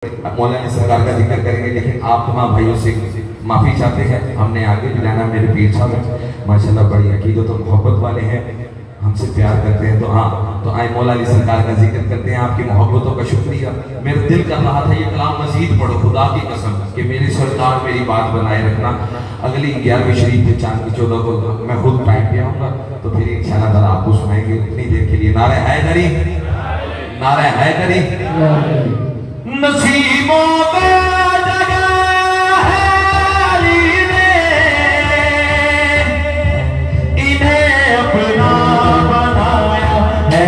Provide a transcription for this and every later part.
मौलाना सरकार का जिक्र करेंगे, लेकिन आप तमाम भाइयों से माफ़ी चाहते हैं। हमने आगे भी जाना। मेरे पीर साहब माशाल्लाह बड़ी अकीदत और मोहब्बत वाले हैं, हमसे प्यार करते हैं। तो हाँ, तो आए मौलाना सरकार का जिक्र करते हैं। आपकी मोहब्बतों का शुक्रिया। मेरा दिल कर रहा था ये कलाम मजीद पढ़ो, खुदा की कसम कि मेरी सरकार मेरी बात बनाए रखना। अगली 11वीं शरीफ के चांद की 14 को मैं खुद टाइम पे आऊँगा, तो फिर इंशाअल्लाह ताला आपको सुनाएंगे। उतनी देर के लिए नारे हैदरी, नारे हैदरी। नसीबों पे जगह है अली ने, इन्हें अपना बनाया है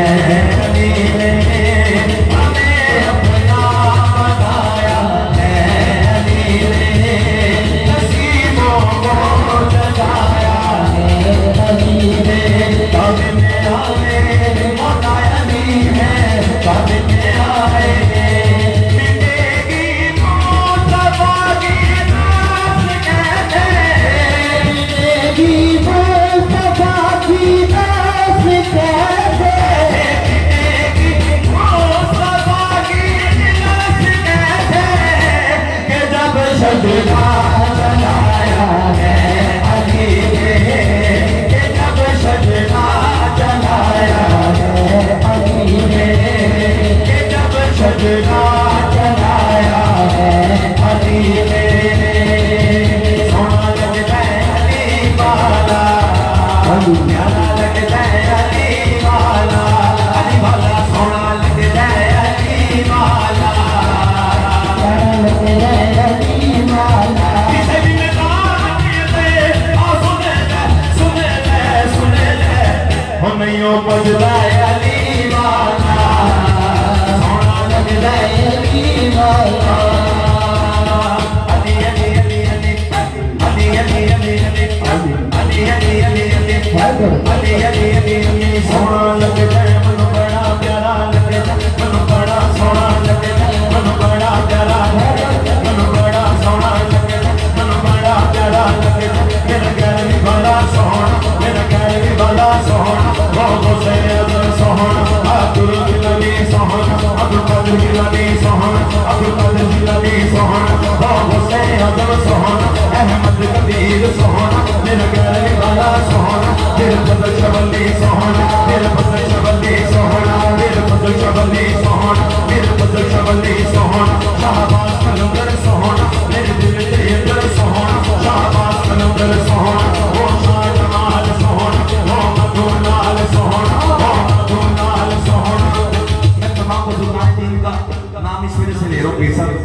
अली ने, हमें अपना बनाया है अली ने। नसीबों को जगाया है अली ने, कब में आए मौला अली है, कब में आए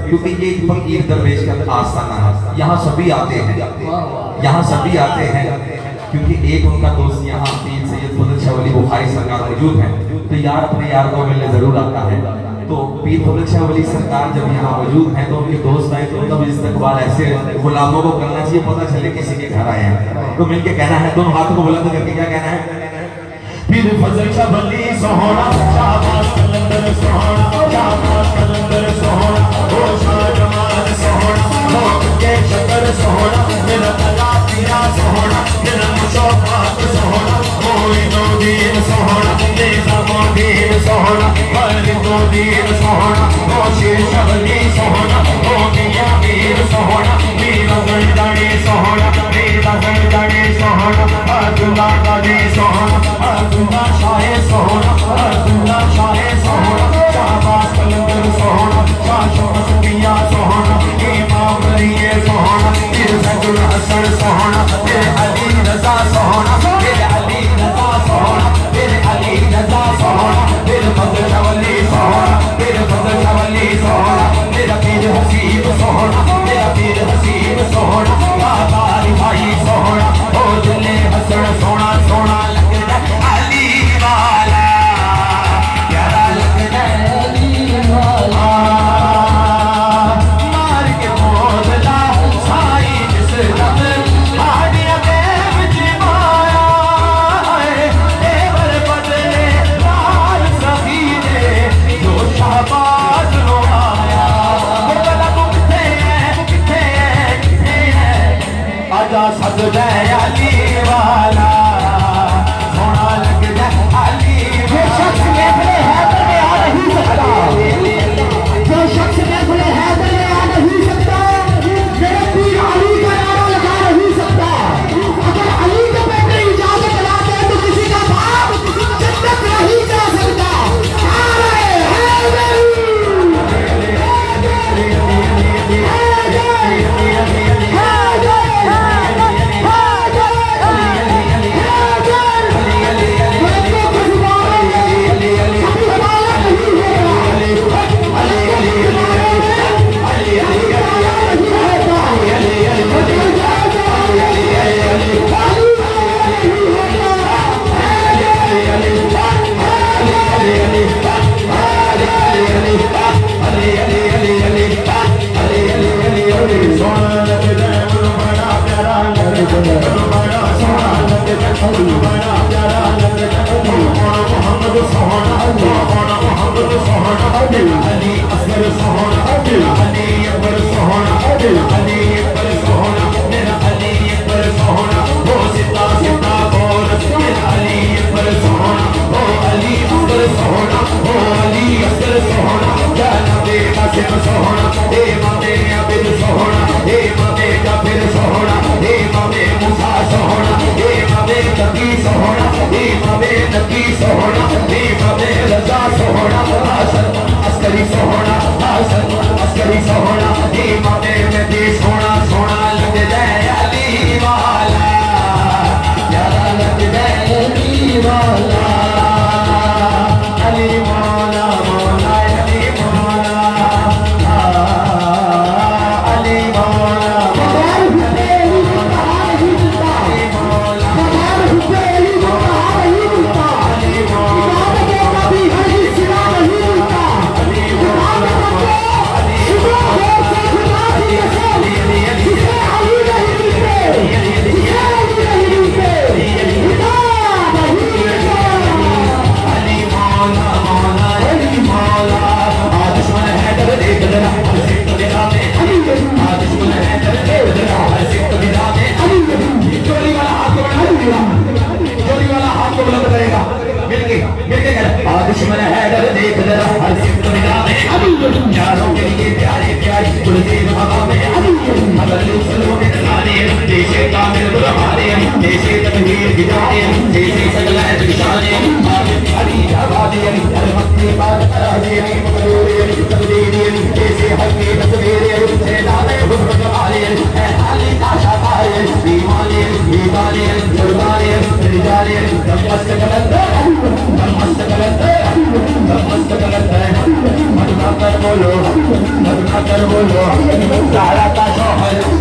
क्योंकि ये फकीर दरवेश का आस्थाना है। यहाँ सभी आते हैं, यहाँ सभी आते हैं, क्योंकि एक उनका दोस्त यहाँ पीर सैयद फजल शाह वली बुखारी सरकार मौजूद है, तो यार अपने यार को मिलने जरूर आता है। तो पीर फजल शाह वली सरकार जब यहाँ मौजूद है, तो उनके दोस्त आए, तो उनका भी इस्तकबाल ऐसे गुलामों को करना चाहिए, पता चले किसी के घर आए हैं तो मिलके कहना है, दोनों हाथों को बुलंद करके क्या कहना है? पीर फजल शाह वली सोहना, शाहबाज कलंदर सोहना, शाहबाज कलंदर सोहना, ओ शाह जमाल सोहना, लोग के शकर सोहना, मेरा अला पिया सोहना, मेरा मुशोफात सोहना, मोइनुद्दीन सोहना, निज़ामुद्दीन सोहना, वलीदुद्दीन सोहना, ओ शेर शाह वली सोहना, ओ मियां मीर सोहना, मीरा गंडानी सोहना, मीरा गंडानी सोहना, अब्दुल्ला कादी सोहना, अब्दुल्ला शाह सोहना, अब्दुल्ला शाह सोहना, शाहबाज कलंदर सोहना, शाह शमस पिया सोहना, इमाम रहीए सोहना, फिर सैयद हसन सोहना, फिर अली रज़ा सोहना, फिर अली रज़ा सोहना, फिर अली रज़ा सोहना, फिर फजल शाह वली सोहना, फिर फजल शाह वली सोहना, मेरा पीर हसीब सोहना, मेरा पीर हसीब सोहना, बाबारी भाई सोहना, ओ दिले हसन सोहना, सोहना लगदा अली वाला, प्यारा लगदा अली वाला, मार के मोहल्ला साई जिस दम हाडिया दे विच माया है, देवर बदले लाल सही दे जो शाहबाज लो आया, वो गला किथे है, किथे है, आजा सजदा अली वाला, सोना लगदा अली वाला। जो शख्स महफिल हैदर में आ नहीं सकता, जो शख्स महफिल बोलो सारा का शोहर